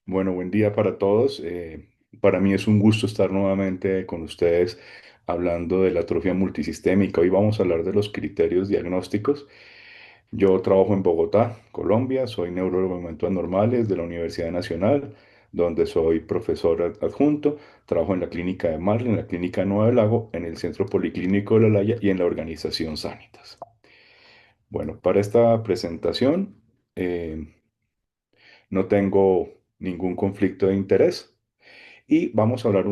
Bueno, buen día para todos. Para mí es un gusto estar nuevamente con ustedes hablando de la atrofia multisistémica. Hoy vamos a hablar de los criterios diagnósticos. Yo trabajo en Bogotá, Colombia. Soy neurólogo de movimientos anormales de la Universidad Nacional, donde soy profesor adjunto. Trabajo en la clínica de Marley, en la clínica Nueva del Lago, en el Centro Policlínico de La Laya y en la organización Sanitas. Bueno, para esta presentación no tengo ningún conflicto de interés. Y vamos a hablar,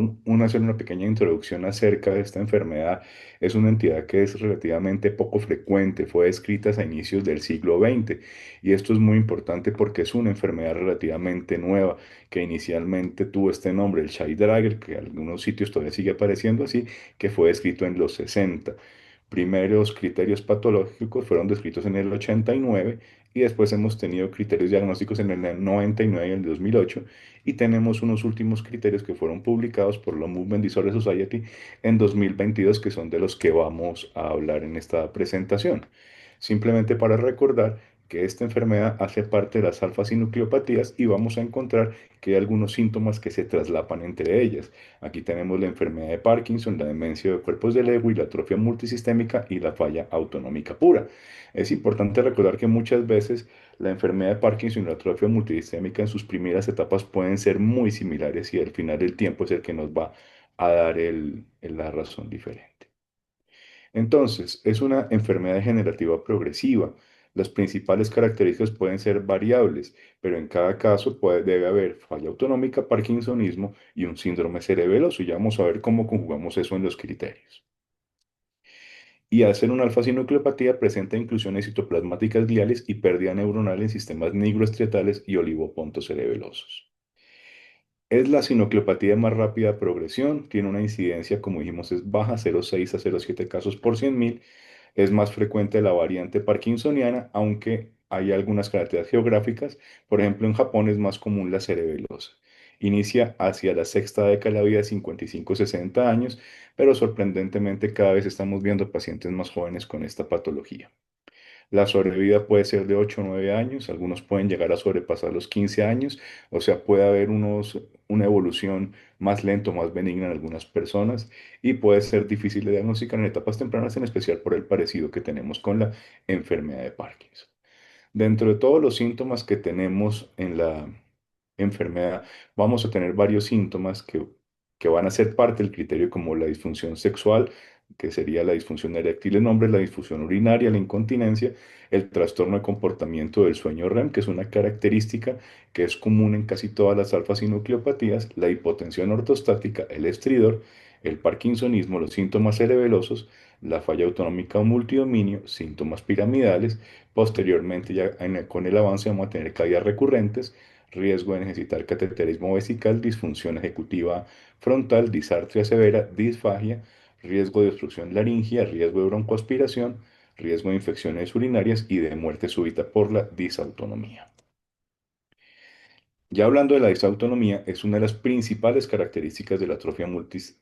hacer una pequeña introducción acerca de esta enfermedad. Es una entidad que es relativamente poco frecuente, fue descrita a inicios del siglo XX y esto es muy importante porque es una enfermedad relativamente nueva que inicialmente tuvo este nombre, el Shay-Drager, que en algunos sitios todavía sigue apareciendo así, que fue descrito en los 60. Primeros criterios patológicos fueron descritos en el 89 y después hemos tenido criterios diagnósticos en el 99 y el 2008 y tenemos unos últimos criterios que fueron publicados por la Movement Disorder Society en 2022 que son de los que vamos a hablar en esta presentación. Simplemente para recordar que esta enfermedad hace parte de las alfa-sinucleopatías y vamos a encontrar que hay algunos síntomas que se traslapan entre ellas. Aquí tenemos la enfermedad de Parkinson, la demencia de cuerpos de Lewy, la atrofia multisistémica y la falla autonómica pura. Es importante recordar que muchas veces la enfermedad de Parkinson y la atrofia multisistémica en sus primeras etapas pueden ser muy similares y al final del tiempo es el que nos va a dar la razón diferente. Entonces, es una enfermedad degenerativa progresiva. Las principales características pueden ser variables, pero en cada caso debe haber falla autonómica, parkinsonismo y un síndrome cerebeloso. Y ya vamos a ver cómo conjugamos eso en los criterios. Y al ser una alfa-sinucleopatía presenta inclusiones citoplasmáticas gliales y pérdida neuronal en sistemas nigroestriatales y olivopontos cerebelosos. Es la sinucleopatía de más rápida progresión, tiene una incidencia, como dijimos, es baja, 0,6 a 0,7 casos por 100.000. Es más frecuente la variante parkinsoniana, aunque hay algunas características geográficas. Por ejemplo, en Japón es más común la cerebelosa. Inicia hacia la sexta década de la vida, 55-60 años, pero sorprendentemente cada vez estamos viendo pacientes más jóvenes con esta patología. La sobrevida puede ser de 8 o 9 años, algunos pueden llegar a sobrepasar los 15 años, o sea, puede haber una evolución más lenta, más benigna en algunas personas y puede ser difícil de diagnosticar en etapas tempranas, en especial por el parecido que tenemos con la enfermedad de Parkinson. Dentro de todos los síntomas que tenemos en la enfermedad, vamos a tener varios síntomas que van a ser parte del criterio como la disfunción sexual, que sería la disfunción eréctil en hombres, la disfunción urinaria, la incontinencia, el trastorno de comportamiento del sueño REM, que es una característica que es común en casi todas las alfa-sinucleopatías, la hipotensión ortostática, el estridor, el parkinsonismo, los síntomas cerebelosos, la falla autonómica o multidominio, síntomas piramidales. Posteriormente, con el avance, vamos a tener caídas recurrentes, riesgo de necesitar cateterismo vesical, disfunción ejecutiva frontal, disartria severa, disfagia, riesgo de obstrucción laringia, riesgo de broncoaspiración, riesgo de infecciones urinarias y de muerte súbita por la disautonomía. Ya hablando de la disautonomía, es una de las principales características de la atrofia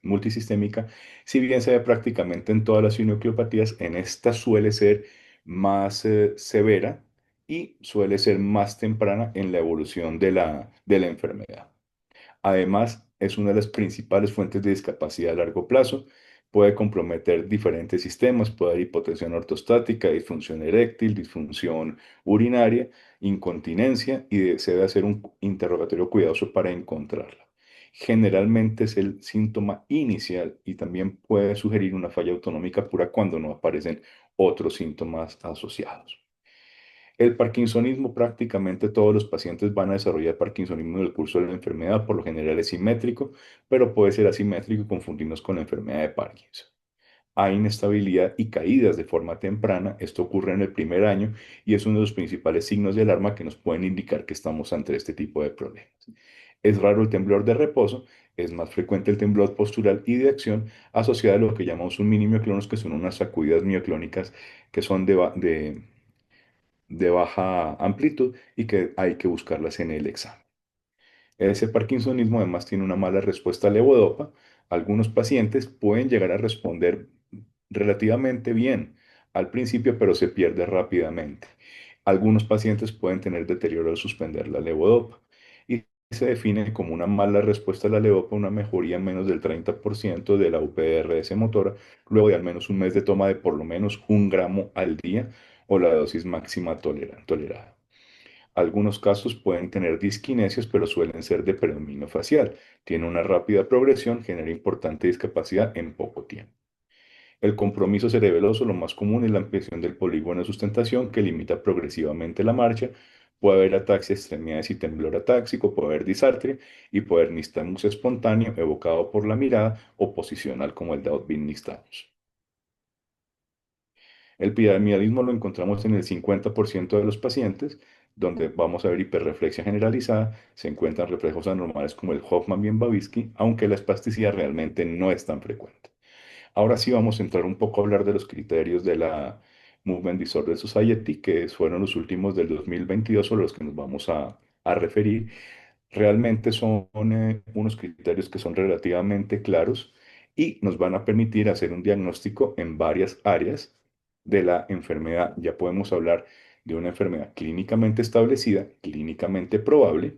multisistémica. Si bien se ve prácticamente en todas las sinucleopatías, en esta suele ser más severa y suele ser más temprana en la evolución de la enfermedad. Además, es una de las principales fuentes de discapacidad a largo plazo. Puede comprometer diferentes sistemas, puede haber hipotensión ortostática, disfunción eréctil, disfunción urinaria, incontinencia y se debe hacer un interrogatorio cuidadoso para encontrarla. Generalmente es el síntoma inicial y también puede sugerir una falla autonómica pura cuando no aparecen otros síntomas asociados. El parkinsonismo, prácticamente todos los pacientes van a desarrollar parkinsonismo en el curso de la enfermedad, por lo general es simétrico, pero puede ser asimétrico y confundirnos con la enfermedad de Parkinson. Hay inestabilidad y caídas de forma temprana, esto ocurre en el primer año y es uno de los principales signos de alarma que nos pueden indicar que estamos ante este tipo de problemas. Es raro el temblor de reposo, es más frecuente el temblor postural y de acción asociado a lo que llamamos un mini mioclonos, que son unas sacudidas mioclónicas que son de baja amplitud y que hay que buscarlas en el examen. Ese parkinsonismo además tiene una mala respuesta a levodopa. Algunos pacientes pueden llegar a responder relativamente bien al principio, pero se pierde rápidamente. Algunos pacientes pueden tener deterioro al suspender la levodopa. Y se define como una mala respuesta a la levodopa, una mejoría en menos del 30% de la UPRS motora, luego de al menos un mes de toma de por lo menos 1 gramo al día o la dosis máxima tolerada. Algunos casos pueden tener disquinesias, pero suelen ser de predominio facial. Tiene una rápida progresión, genera importante discapacidad en poco tiempo. El compromiso cerebeloso, lo más común es la ampliación del polígono de sustentación que limita progresivamente la marcha. Puede haber ataxia, extremidades y temblor atáxico, puede haber disartria y puede haber nistagmus espontáneo evocado por la mirada o posicional como el de Audvin nistagmus. El piramidalismo lo encontramos en el 50% de los pacientes, donde vamos a ver hiperreflexia generalizada, se encuentran reflejos anormales como el Hoffmann-Babinski, aunque la espasticidad realmente no es tan frecuente. Ahora sí vamos a entrar un poco a hablar de los criterios de la Movement Disorder Society, que fueron los últimos del 2022 sobre los que nos vamos a referir. Realmente son unos criterios que son relativamente claros y nos van a permitir hacer un diagnóstico en varias áreas de la enfermedad. Ya podemos hablar de una enfermedad clínicamente establecida, clínicamente probable.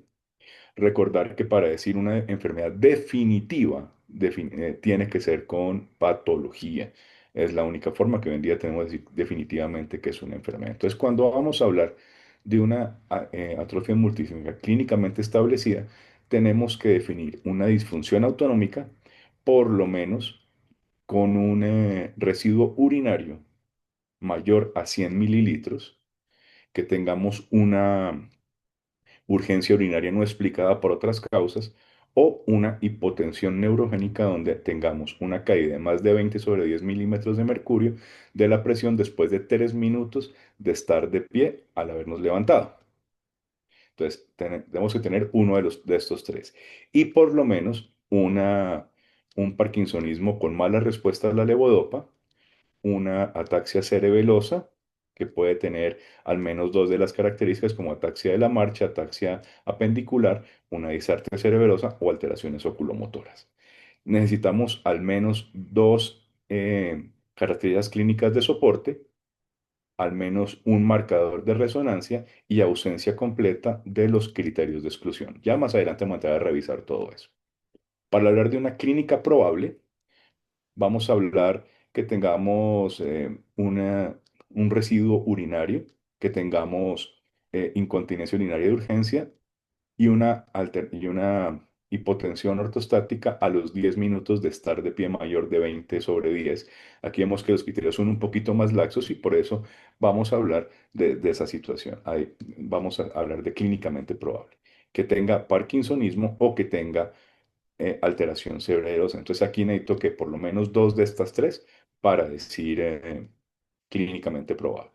Recordar que para decir una enfermedad definitiva, tiene que ser con patología. Es la única forma que hoy en día tenemos de decir definitivamente que es una enfermedad. Entonces, cuando vamos a hablar de una atrofia multisistémica clínicamente establecida, tenemos que definir una disfunción autonómica, por lo menos con un residuo urinario mayor a 100 mililitros, que tengamos una urgencia urinaria no explicada por otras causas, o una hipotensión neurogénica donde tengamos una caída de más de 20 sobre 10 milímetros de mercurio de la presión después de 3 minutos de estar de pie al habernos levantado. Entonces, tenemos que tener uno de estos tres. Y por lo menos un parkinsonismo con mala respuesta a la levodopa, una ataxia cerebelosa, que puede tener al menos dos de las características como ataxia de la marcha, ataxia apendicular, una disartria cerebelosa o alteraciones oculomotoras. Necesitamos al menos dos características clínicas de soporte, al menos un marcador de resonancia y ausencia completa de los criterios de exclusión. Ya más adelante vamos a entrar a revisar todo eso. Para hablar de una clínica probable, vamos a hablar que tengamos un residuo urinario, que tengamos incontinencia urinaria de urgencia y una hipotensión ortostática a los 10 minutos de estar de pie mayor de 20 sobre 10. Aquí vemos que los criterios son un poquito más laxos y por eso vamos a hablar de esa situación. Ahí vamos a hablar de clínicamente probable. Que tenga parkinsonismo o que tenga alteración cerebrosa. Entonces aquí necesito que por lo menos dos de estas tres para decir clínicamente probable.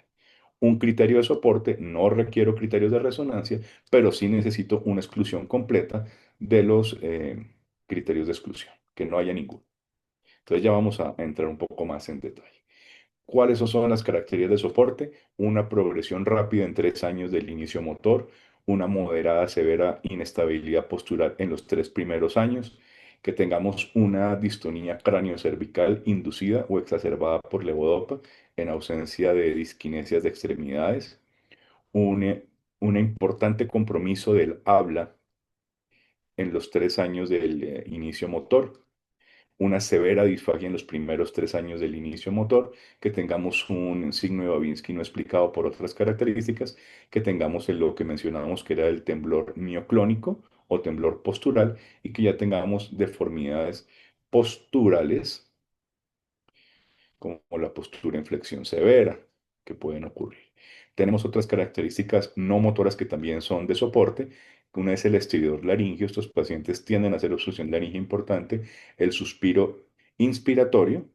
Un criterio de soporte, no requiero criterios de resonancia, pero sí necesito una exclusión completa de los criterios de exclusión, que no haya ninguno. Entonces ya vamos a entrar un poco más en detalle. ¿Cuáles son las características de soporte? Una progresión rápida en 3 años del inicio motor, una moderada severa inestabilidad postural en los 3 primeros años, que tengamos una distonía craniocervical inducida o exacerbada por levodopa en ausencia de disquinesias de extremidades, un, un importante compromiso del habla en los 3 años del inicio motor, una severa disfagia en los primeros 3 años del inicio motor, que tengamos un signo de Babinski no explicado por otras características, que tengamos lo que mencionábamos que era el temblor mioclónico o temblor postural y que ya tengamos deformidades posturales como la postura en flexión severa que pueden ocurrir. Tenemos otras características no motoras que también son de soporte. Una es el estridor laringio. Estos pacientes tienden a hacer obstrucción laringe importante, el suspiro inspiratorio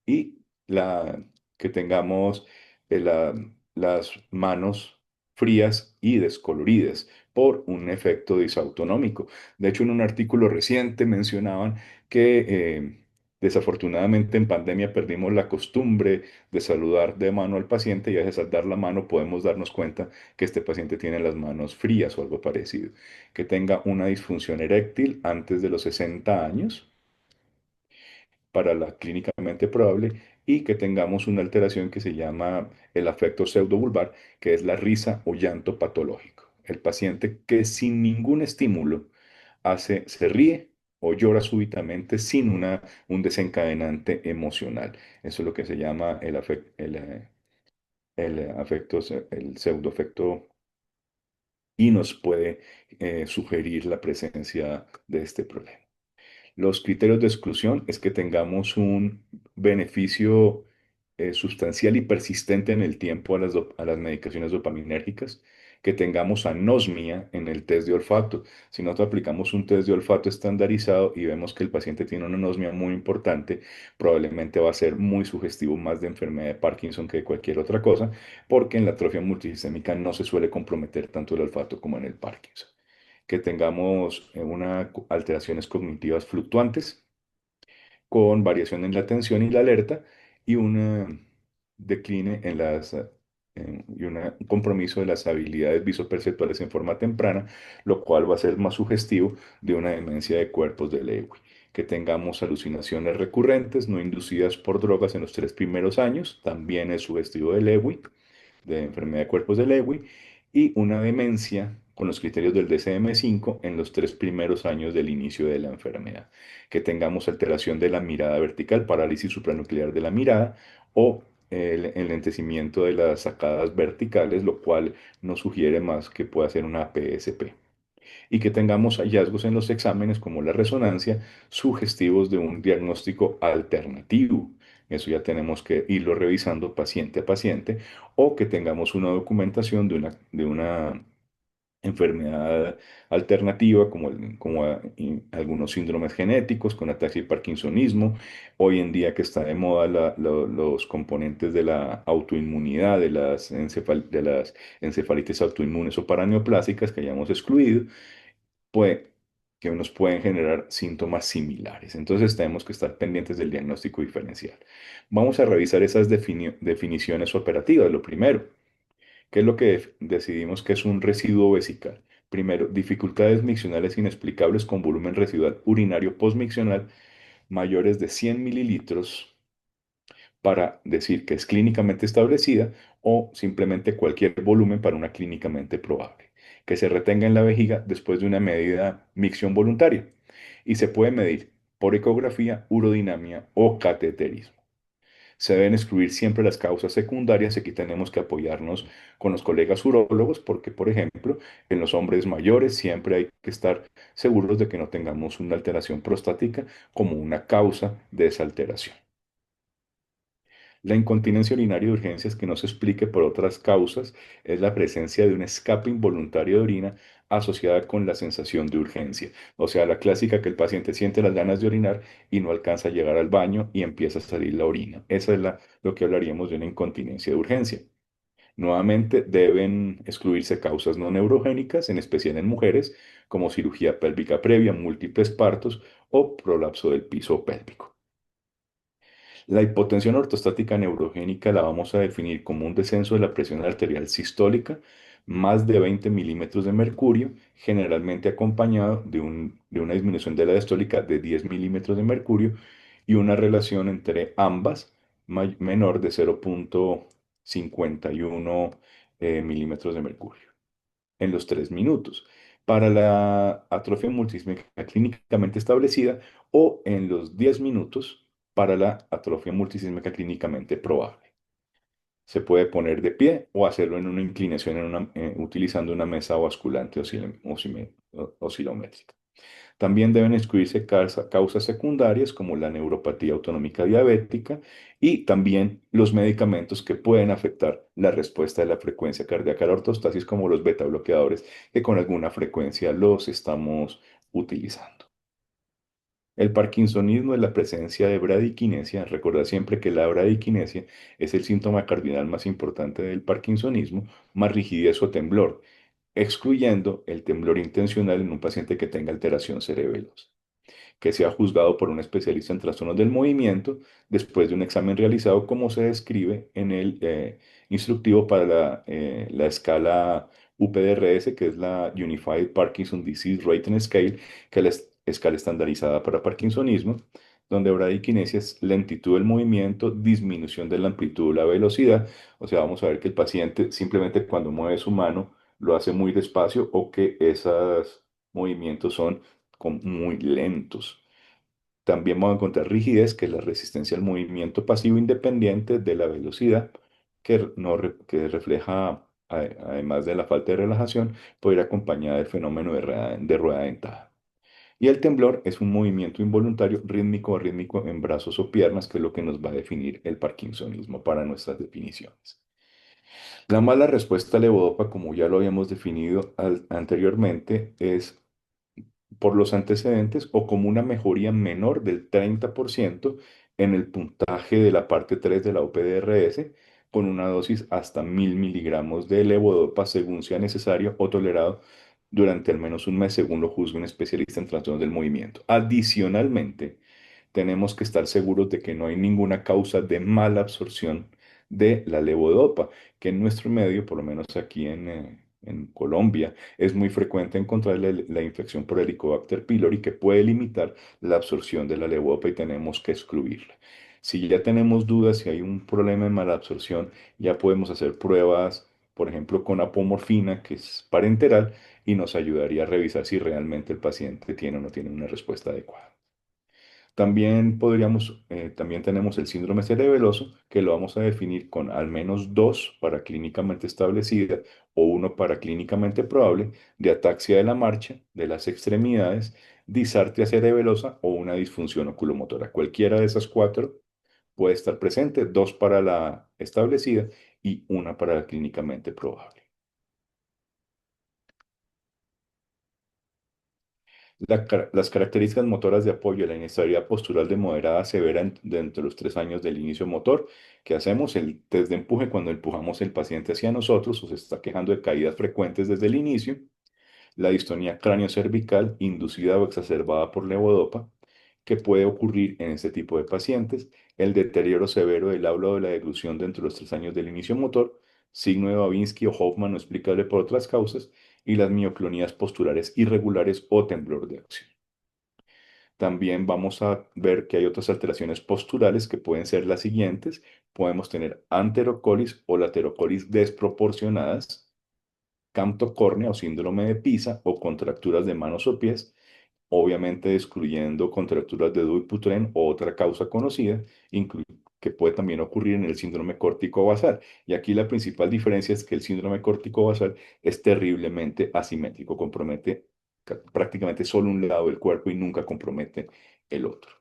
y que tengamos las manos frías y descoloridas por un efecto disautonómico. De hecho, en un artículo reciente mencionaban que desafortunadamente en pandemia perdimos la costumbre de saludar de mano al paciente y a veces al dar la mano podemos darnos cuenta que este paciente tiene las manos frías o algo parecido. Que tenga una disfunción eréctil antes de los 60 años para la clínicamente probable y que tengamos una alteración que se llama el afecto pseudovulvar, que es la risa o llanto patológico. el paciente que sin ningún estímulo se ríe o llora súbitamente sin un desencadenante emocional. Eso es lo que se llama el afecto, el pseudoafecto y nos puede sugerir la presencia de este problema. Los criterios de exclusión es que tengamos un beneficio sustancial y persistente en el tiempo a las medicaciones dopaminérgicas, que tengamos anosmia en el test de olfato. Si nosotros aplicamos un test de olfato estandarizado y vemos que el paciente tiene una anosmia muy importante, probablemente va a ser muy sugestivo más de enfermedad de Parkinson que de cualquier otra cosa, porque en la atrofia multisistémica no se suele comprometer tanto el olfato como en el Parkinson. Que tengamos alteraciones cognitivas fluctuantes con variación en la atención y la alerta y un decline y un compromiso de las habilidades visoperceptuales en forma temprana, lo cual va a ser más sugestivo de una demencia de cuerpos de Lewy. Que tengamos alucinaciones recurrentes no inducidas por drogas en los 3 primeros años, también es sugestivo de Lewy, de enfermedad de cuerpos de Lewy, y una demencia con los criterios del DSM-5 en los 3 primeros años del inicio de la enfermedad. Que tengamos alteración de la mirada vertical, parálisis supranuclear de la mirada o el enlentecimiento de las sacadas verticales, lo cual nos sugiere más que pueda ser una PSP. Y que tengamos hallazgos en los exámenes como la resonancia sugestivos de un diagnóstico alternativo. Eso ya tenemos que irlo revisando paciente a paciente o que tengamos una documentación de una enfermedad alternativa como algunos síndromes genéticos con ataxia y parkinsonismo. Hoy en día que está de moda los componentes de la autoinmunidad, de las encefalitis autoinmunes o paraneoplásicas que hayamos excluido puede, que nos pueden generar síntomas similares. Entonces tenemos que estar pendientes del diagnóstico diferencial. Vamos a revisar esas definiciones operativas. Lo primero, ¿qué es lo que decidimos que es un residuo vesical? Primero, dificultades miccionales inexplicables con volumen residual urinario postmiccional mayores de 100 mililitros para decir que es clínicamente establecida o simplemente cualquier volumen para una clínicamente probable, que se retenga en la vejiga después de una medida micción voluntaria y se puede medir por ecografía, urodinamia o cateterismo. Se deben excluir siempre las causas secundarias. Aquí tenemos que apoyarnos con los colegas urólogos porque, por ejemplo, en los hombres mayores siempre hay que estar seguros de que no tengamos una alteración prostática como una causa de esa alteración. La incontinencia urinaria de urgencias que no se explique por otras causas es la presencia de un escape involuntario de orina asociada con la sensación de urgencia. O sea, la clásica que el paciente siente las ganas de orinar y no alcanza a llegar al baño y empieza a salir la orina. Esa es lo que hablaríamos de una incontinencia de urgencia. Nuevamente, deben excluirse causas no neurogénicas, en especial en mujeres, como cirugía pélvica previa, múltiples partos o prolapso del piso pélvico. La hipotensión ortostática neurogénica la vamos a definir como un descenso de la presión arterial sistólica más de 20 milímetros de mercurio, generalmente acompañado de una disminución de la diastólica de 10 milímetros de mercurio y una relación entre ambas menor de 0,51 milímetros de mercurio en los 3 minutos. Para la atrofia multisistémica clínicamente establecida o en los 10 minutos para la atrofia multisistémica clínicamente probable. Se puede poner de pie o hacerlo en una inclinación utilizando una mesa basculante oscilométrica. También deben excluirse causas secundarias como la neuropatía autonómica diabética y también los medicamentos que pueden afectar la respuesta de la frecuencia cardíaca a la ortostasis como los beta bloqueadores que con alguna frecuencia los estamos utilizando. El parkinsonismo es la presencia de bradiquinesia. Recuerda siempre que la bradiquinesia es el síntoma cardinal más importante del parkinsonismo, más rigidez o temblor, excluyendo el temblor intencional en un paciente que tenga alteración cerebelosa, que sea juzgado por un especialista en trastornos del movimiento después de un examen realizado como se describe en el instructivo para la escala UPDRS, que es la Unified Parkinson Disease Rating Scale, que es la escala estandarizada para Parkinsonismo, donde bradiquinesia es lentitud del movimiento, disminución de la amplitud de la velocidad. O sea, vamos a ver que el paciente simplemente cuando mueve su mano lo hace muy despacio o que esos movimientos son muy lentos. También vamos a encontrar rigidez, que es la resistencia al movimiento pasivo independiente de la velocidad, que refleja, además de la falta de relajación, puede ir acompañada del fenómeno de rueda dentada. Y el temblor es un movimiento involuntario, rítmico o rítmico en brazos o piernas, que es lo que nos va a definir el parkinsonismo para nuestras definiciones. La mala respuesta a levodopa, como ya lo habíamos definido anteriormente, es por los antecedentes o como una mejoría menor del 30% en el puntaje de la parte 3 de la UPDRS, con una dosis hasta 1000 miligramos de levodopa según sea necesario o tolerado durante al menos un mes, según lo juzgue un especialista en trastornos del movimiento. Adicionalmente, tenemos que estar seguros de que no hay ninguna causa de mala absorción de la levodopa, que en nuestro medio, por lo menos aquí en Colombia, es muy frecuente encontrar la infección por Helicobacter pylori, que puede limitar la absorción de la levodopa y tenemos que excluirla. Si ya tenemos dudas si hay un problema de mala absorción, ya podemos hacer pruebas, por ejemplo, con apomorfina, que es parenteral, y nos ayudaría a revisar si realmente el paciente tiene o no tiene una respuesta adecuada. También tenemos el síndrome cerebeloso, que lo vamos a definir con al menos dos para clínicamente establecida o uno para clínicamente probable de ataxia de la marcha, de las extremidades, disartria cerebelosa o una disfunción oculomotora. Cualquiera de esas cuatro puede estar presente, dos para la establecida y una para la clínicamente probable. Las características motoras de apoyo a la inestabilidad postural de moderada a severa dentro de los 3 años del inicio motor, que hacemos el test de empuje cuando empujamos el paciente hacia nosotros o se está quejando de caídas frecuentes desde el inicio, la distonía craneocervical inducida o exacerbada por levodopa, que puede ocurrir en este tipo de pacientes, el deterioro severo del habla o de la deglución dentro de los 3 años del inicio motor, signo de Babinski o Hoffman no explicable por otras causas, y las mioclonías posturales irregulares o temblor de acción. También vamos a ver que hay otras alteraciones posturales que pueden ser las siguientes. Podemos tener anterocolis o laterocolis desproporcionadas, camptocórnea o síndrome de Pisa o contracturas de manos o pies, obviamente excluyendo contracturas de Dupuytren o otra causa conocida, que puede también ocurrir en el síndrome córtico-basal. Y aquí la principal diferencia es que el síndrome córtico-basal es terriblemente asimétrico, compromete prácticamente solo un lado del cuerpo y nunca compromete el otro.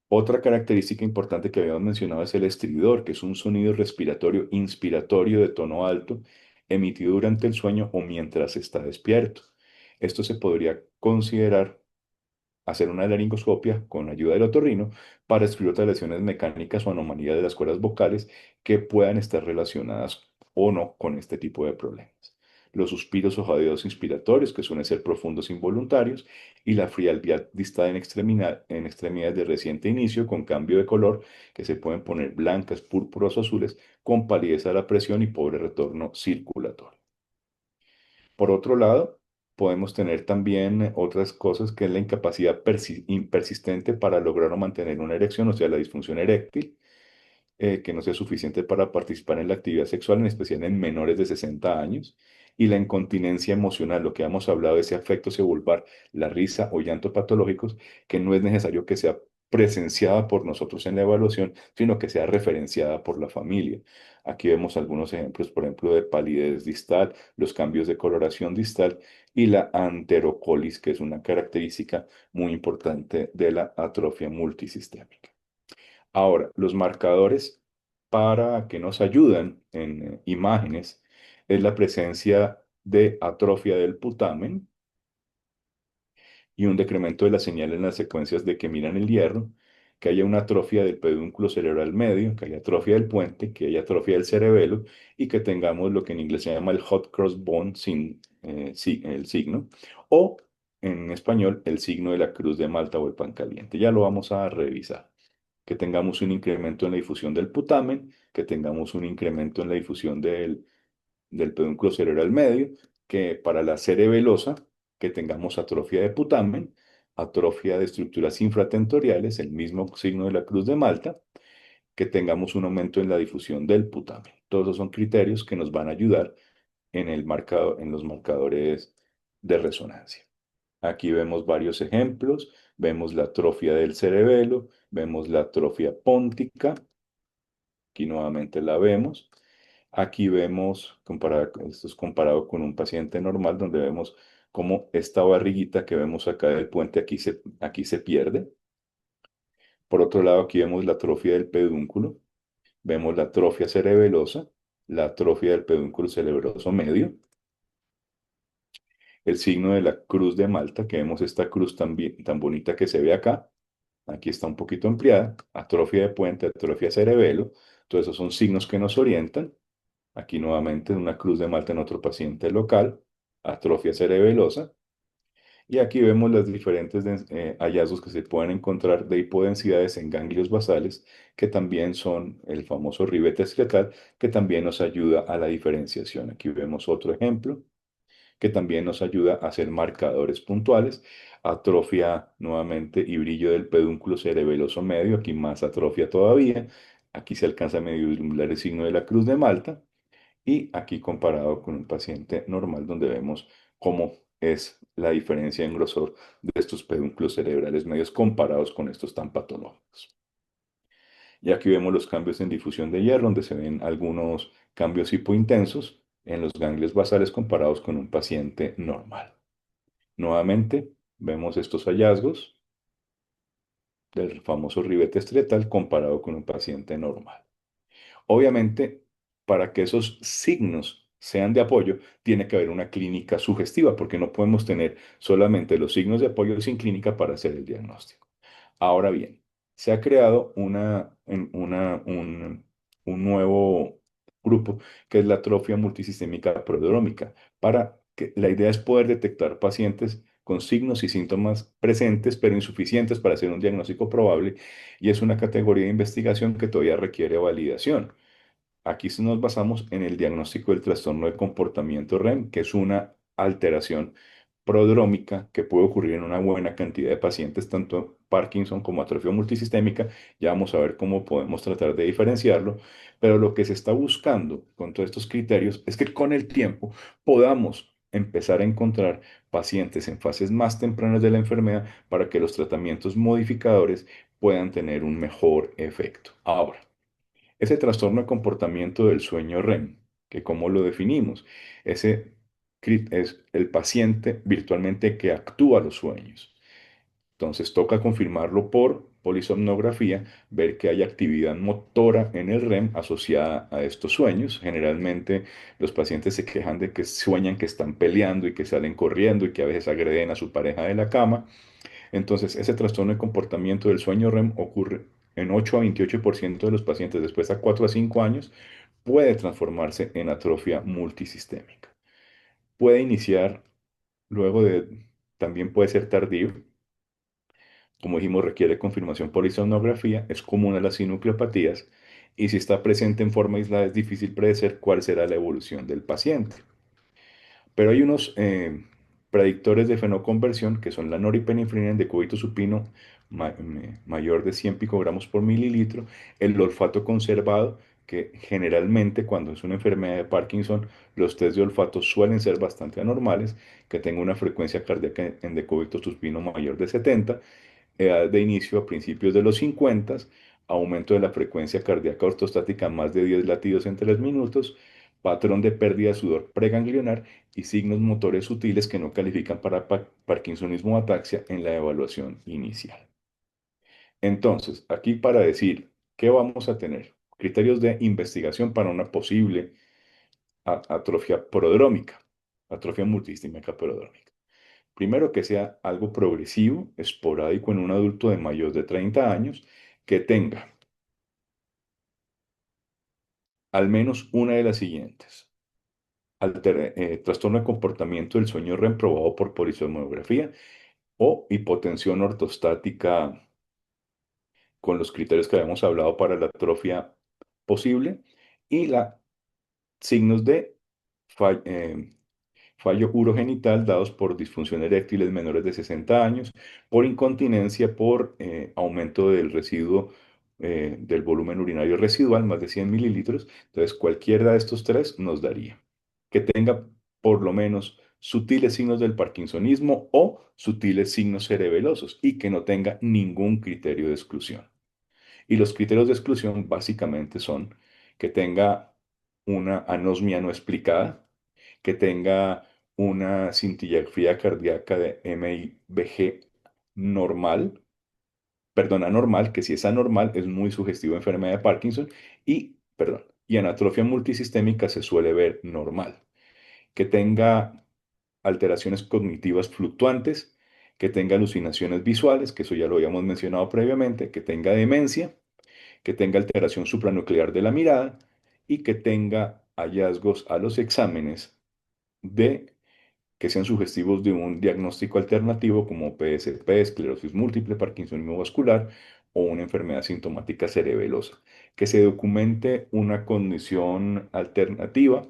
Otra característica importante que habíamos mencionado es el estridor, que es un sonido respiratorio inspiratorio de tono alto emitido durante el sueño o mientras está despierto. Esto se podría considerar hacer una laringoscopia con ayuda del otorrino para excluir otras lesiones mecánicas o anomalías de las cuerdas vocales que puedan estar relacionadas o no con este tipo de problemas. Los suspiros o jadeos inspiratorios, que suelen ser profundos e involuntarios, y la frialdad distal en extremidades de reciente inicio con cambio de color, que se pueden poner blancas, púrpuras o azules, con palidez a la presión y pobre retorno circulatorio. Por otro lado, podemos tener también otras cosas que es la incapacidad persistente para lograr o mantener una erección, o sea, la disfunción eréctil, que no sea suficiente para participar en la actividad sexual, en especial en menores de 60 años, y la incontinencia emocional, lo que hemos hablado de ese afecto vulvar, la risa o llanto patológicos, que no es necesario que sea presenciada por nosotros en la evaluación, sino que sea referenciada por la familia. Aquí vemos algunos ejemplos, por ejemplo, de palidez distal, los cambios de coloración distal y la anterocolis, que es una característica muy importante de la atrofia multisistémica. Ahora, los marcadores para que nos ayudan en imágenes es la presencia de atrofia del putamen y un decremento de la señal en las secuencias de que miran el hierro, que haya una atrofia del pedúnculo cerebral medio, que haya atrofia del puente, que haya atrofia del cerebelo y que tengamos lo que en inglés se llama el hot cross bone sin, el signo, o en español el signo de la cruz de Malta o el pan caliente. Ya lo vamos a revisar. Que tengamos un incremento en la difusión del putamen, que tengamos un incremento en la difusión del pedúnculo cerebral medio, que para la cerebelosa, que tengamos atrofia de putamen, atrofia de estructuras infratentoriales, el mismo signo de la cruz de Malta, que tengamos un aumento en la difusión del putamen. Todos esos son criterios que nos van a ayudar en los marcadores de resonancia. Aquí vemos varios ejemplos. Vemos la atrofia del cerebelo, vemos la atrofia póntica. Aquí nuevamente la vemos. Aquí vemos, esto es comparado con un paciente normal, donde vemos cómo esta barriguita que vemos acá del puente aquí se pierde. Por otro lado, aquí vemos la atrofia del pedúnculo, vemos la atrofia cerebelosa, la atrofia del pedúnculo cerebroso medio, el signo de la cruz de Malta, que vemos esta cruz tan bonita que se ve acá. Aquí está un poquito ampliada, atrofia de puente, atrofia cerebelo. Todos esos son signos que nos orientan. Aquí nuevamente una cruz de Malta en otro paciente local, atrofia cerebelosa. Y aquí vemos los diferentes hallazgos que se pueden encontrar de hipodensidades en ganglios basales, que también son el famoso ribete escletal, que también nos ayuda a la diferenciación. Aquí vemos otro ejemplo que también nos ayuda a hacer marcadores puntuales. Atrofia nuevamente y brillo del pedúnculo cerebeloso medio, aquí más atrofia todavía. Aquí se alcanza a vislumbrar el signo de la cruz de Malta. Y aquí comparado con un paciente normal donde vemos cómo es la diferencia en grosor de estos pedúnculos cerebrales medios comparados con estos tan patológicos. Y aquí vemos los cambios en difusión de hierro, donde se ven algunos cambios hipointensos en los ganglios basales comparados con un paciente normal. Nuevamente, vemos estos hallazgos del famoso ribete estriatal comparado con un paciente normal. Obviamente, para que esos signos sean de apoyo, tiene que haber una clínica sugestiva, porque no podemos tener solamente los signos de apoyo sin clínica para hacer el diagnóstico. Ahora bien, se ha creado un nuevo grupo que es la atrofia multisistémica prodrómica. La idea es poder detectar pacientes con signos y síntomas presentes, pero insuficientes para hacer un diagnóstico probable, y es una categoría de investigación que todavía requiere validación. Aquí sí nos basamos en el diagnóstico del trastorno de comportamiento REM, que es una alteración prodrómica que puede ocurrir en una buena cantidad de pacientes, tanto Parkinson como atrofia multisistémica. Ya vamos a ver cómo podemos tratar de diferenciarlo, pero lo que se está buscando con todos estos criterios es que con el tiempo podamos empezar a encontrar pacientes en fases más tempranas de la enfermedad para que los tratamientos modificadores puedan tener un mejor efecto. Ahora, ese trastorno de comportamiento del sueño REM, que cómo lo definimos, es el paciente virtualmente que actúa los sueños. Entonces toca confirmarlo por polisomnografía, ver que hay actividad motora en el REM asociada a estos sueños. Generalmente los pacientes se quejan de que sueñan que están peleando y que salen corriendo y que a veces agreden a su pareja de la cama. Entonces, ese trastorno de comportamiento del sueño REM ocurre en 8 a 28% de los pacientes después a 4 a 5 años, puede transformarse en atrofia multisistémica. Puede iniciar luego de, también puede ser tardío. Como dijimos, requiere confirmación por isonografía, es común a las sinucleopatías y si está presente en forma aislada es difícil predecir cuál será la evolución del paciente. Pero hay unos predictores de fenoconversión que son la noripinefrina en decúbito supino mayor de 100 picogramos por mililitro, el olfato conservado, que generalmente cuando es una enfermedad de Parkinson, los test de olfato suelen ser bastante anormales, que tenga una frecuencia cardíaca en decúbito supino mayor de 70, edad de inicio a principios de los 50, aumento de la frecuencia cardíaca ortostática más de 10 latidos en 3 minutos, patrón de pérdida de sudor preganglionar y signos motores sutiles que no califican para parkinsonismo o ataxia en la evaluación inicial. Entonces, aquí para decir qué vamos a tener, criterios de investigación para una posible atrofia prodrómica, atrofia multisistémica prodrómica. Primero, que sea algo progresivo, esporádico en un adulto de mayor de 30 años, que tenga al menos una de las siguientes. Trastorno de comportamiento del sueño REM probado por polisomnografía o hipotensión ortostática con los criterios que habíamos hablado para la atrofia posible y la signos de fa- eh, fallo urogenital dados por disfunción eréctiles menores de 60 años, por incontinencia, por aumento del residuo del volumen urinario residual, más de 100 mililitros. Entonces, cualquiera de estos tres nos daría. que tenga por lo menos sutiles signos del parkinsonismo o sutiles signos cerebelosos y que no tenga ningún criterio de exclusión. Y los criterios de exclusión básicamente son que tenga una anosmia no explicada, que tenga una cintigrafía cardíaca de MIBG normal, perdón, anormal, que si es anormal es muy sugestivo de enfermedad de Parkinson y en atrofia multisistémica se suele ver normal, que tenga alteraciones cognitivas fluctuantes, que tenga alucinaciones visuales, que eso ya lo habíamos mencionado previamente, que tenga demencia, que tenga alteración supranuclear de la mirada y que tenga hallazgos a los exámenes de que sean sugestivos de un diagnóstico alternativo como PSP, esclerosis múltiple, parkinsonismo vascular o una enfermedad sintomática cerebelosa, que se documente una condición alternativa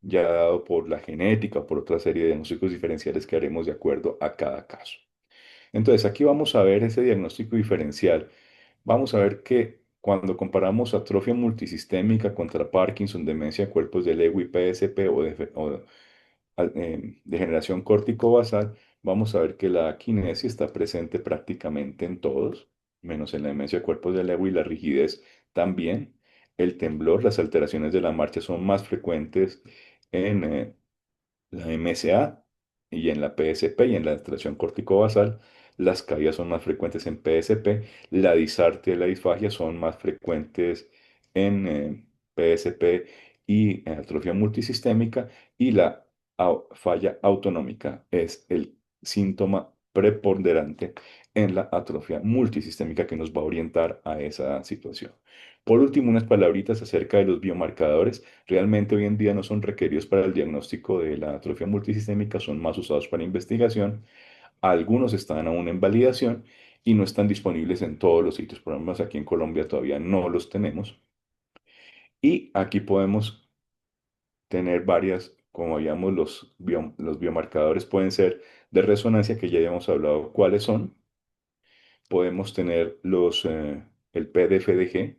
ya dado por la genética, por otra serie de diagnósticos diferenciales que haremos de acuerdo a cada caso. Entonces, aquí vamos a ver ese diagnóstico diferencial. Vamos a ver que cuando comparamos atrofia multisistémica contra Parkinson, demencia de cuerpos de Lewy, PSP o degeneración córtico-basal, vamos a ver que la akinesia está presente prácticamente en todos, menos en la demencia de cuerpos de Lewy, la rigidez también, el temblor, las alteraciones de la marcha son más frecuentes en la MSA y en la PSP y en la alteración córtico-basal, las caídas son más frecuentes en PSP, la disartria y la disfagia son más frecuentes en PSP y en atrofia multisistémica, y la falla autonómica es el síntoma preponderante en la atrofia multisistémica que nos va a orientar a esa situación. Por último, unas palabritas acerca de los biomarcadores. Realmente hoy en día no son requeridos para el diagnóstico de la atrofia multisistémica, son más usados para investigación. Algunos están aún en validación y no están disponibles en todos los sitios. Por lo menos aquí en Colombia todavía no los tenemos. Y aquí podemos tener varias, como veíamos, los biomarcadores pueden ser de resonancia, que ya habíamos hablado cuáles son. Podemos tener el PDFDG,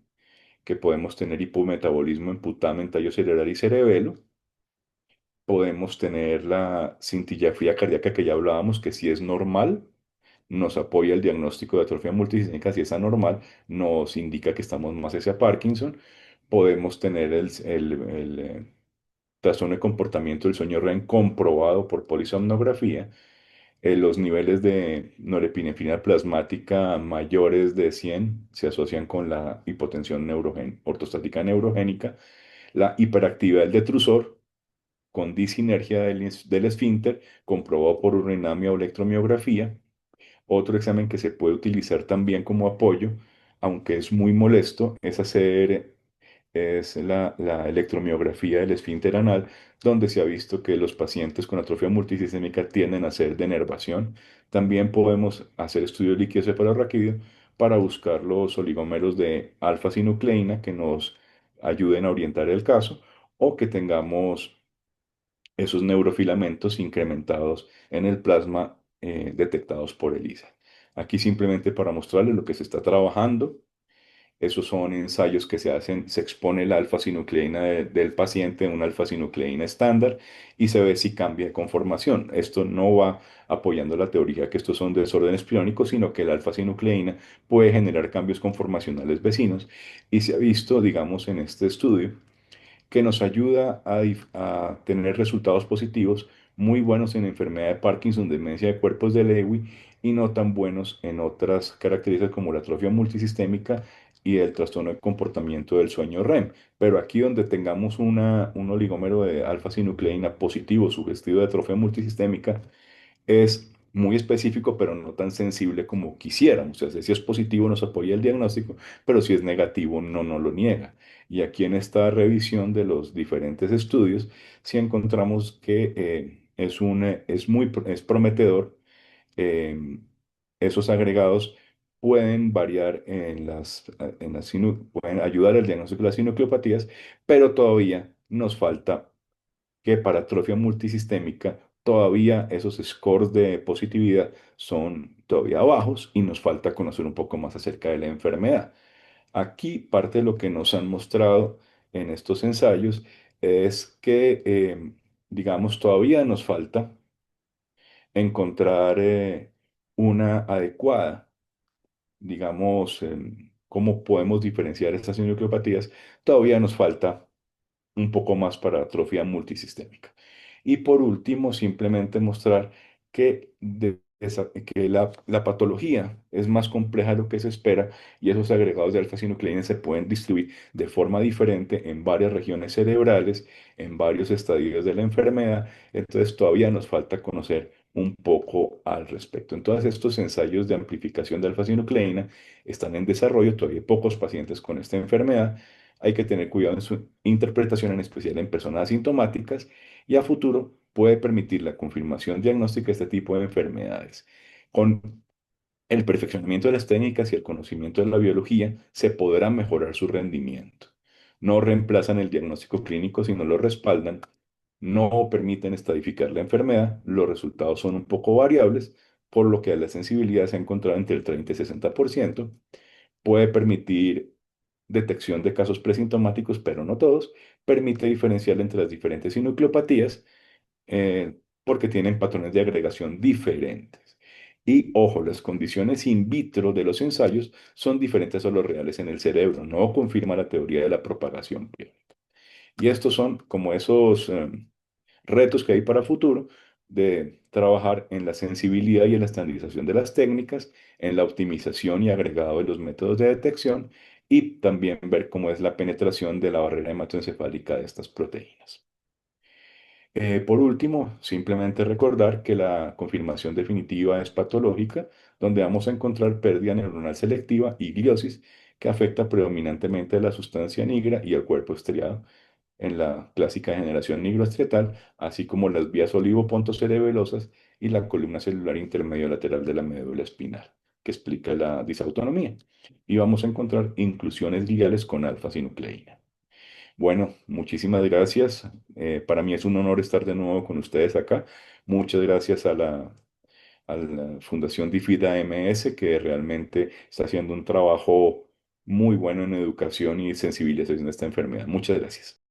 que podemos tener hipometabolismo en putamen, tallo cerebral y cerebelo. Podemos tener la cintilla fría cardíaca que ya hablábamos, que si es normal, nos apoya el diagnóstico de atrofia multisistémica. Si es anormal, nos indica que estamos más hacia Parkinson. Podemos tener el trastorno de comportamiento del sueño REM comprobado por polisomnografía. Los niveles de norepinefrina plasmática mayores de 100 se asocian con la hipotensión ortostática neurogénica, la hiperactividad del detrusor con disinergia del esfínter, comprobado por urinamia o electromiografía. Otro examen que se puede utilizar también como apoyo, aunque es muy molesto, es la electromiografía del esfínter anal, donde se ha visto que los pacientes con atrofia multisistémica tienden a hacer denervación. También podemos hacer estudios líquidos cefalorraquídeo para buscar los oligómeros de alfa-sinucleína que nos ayuden a orientar el caso, o que tengamos esos neurofilamentos incrementados en el plasma detectados por ELISA. Aquí simplemente para mostrarles lo que se está trabajando. Esos son ensayos que se hacen, se expone la alfa-sinucleína del paciente en una alfa-sinucleína estándar y se ve si cambia de conformación. Esto no va apoyando la teoría que estos son desórdenes priónicos, sino que la alfa-sinucleína puede generar cambios conformacionales vecinos, y se ha visto, digamos, en este estudio que nos ayuda a tener resultados positivos muy buenos en enfermedad de Parkinson, demencia de cuerpos de Lewy, y no tan buenos en otras características como la atrofia multisistémica y el trastorno de comportamiento del sueño REM. Pero aquí donde tengamos un oligómero de alfa-sinucleína positivo, sugestivo de atrofia multisistémica, es muy específico, pero no tan sensible como quisiéramos. O sea, si es positivo nos apoya el diagnóstico, pero si es negativo no nos lo niega. Y aquí en esta revisión de los diferentes estudios, sí encontramos que es prometedor. eh, Esos agregados pueden variar pueden ayudar al diagnóstico de las sinucleopatías, pero todavía nos falta que para atrofia multisistémica todavía esos scores de positividad son todavía bajos y nos falta conocer un poco más acerca de la enfermedad. Aquí parte de lo que nos han mostrado en estos ensayos es que, digamos, todavía nos falta encontrar una adecuada, digamos, cómo podemos diferenciar estas nucleopatías. Todavía nos falta un poco más para atrofia multisistémica. Y por último, simplemente mostrar que, que la patología es más compleja de lo que se espera y esos agregados de alfa-sinucleína se pueden distribuir de forma diferente en varias regiones cerebrales, en varios estadios de la enfermedad. Entonces todavía nos falta conocer un poco al respecto. Entonces estos ensayos de amplificación de alfa-sinucleína están en desarrollo, todavía hay pocos pacientes con esta enfermedad. Hay que tener cuidado en su interpretación, en especial en personas asintomáticas, y a futuro puede permitir la confirmación diagnóstica de este tipo de enfermedades. Con el perfeccionamiento de las técnicas y el conocimiento de la biología, se podrá mejorar su rendimiento. No reemplazan el diagnóstico clínico, sino lo respaldan. No permiten estadificar la enfermedad. Los resultados son un poco variables, por lo que la sensibilidad se ha encontrado entre el 30 y 60%. Puede permitir detección de casos presintomáticos, pero no todos. Permite diferenciar entre las diferentes sinucleopatías porque tienen patrones de agregación diferentes. Y ojo, las condiciones in vitro de los ensayos son diferentes a los reales en el cerebro. No confirma la teoría de la propagación priórica. Y estos son como esos retos que hay para futuro de trabajar en la sensibilidad y en la estandarización de las técnicas, en la optimización y agregado de los métodos de detección y también ver cómo es la penetración de la barrera hematoencefálica de estas proteínas. Por último, simplemente recordar que la confirmación definitiva es patológica, donde vamos a encontrar pérdida neuronal selectiva y gliosis que afecta predominantemente a la sustancia negra y al cuerpo estriado en la clásica generación nigroestriatal, así como las vías olivopontocerebelosas y la columna celular intermedio lateral de la médula espinal, que explica la disautonomía. Y vamos a encontrar inclusiones gliales con alfa-sinucleína. Bueno, muchísimas gracias. Para mí es un honor estar de nuevo con ustedes acá. Muchas gracias a la Fundación Difida MS, que realmente está haciendo un trabajo muy bueno en educación y sensibilización de esta enfermedad. Muchas gracias.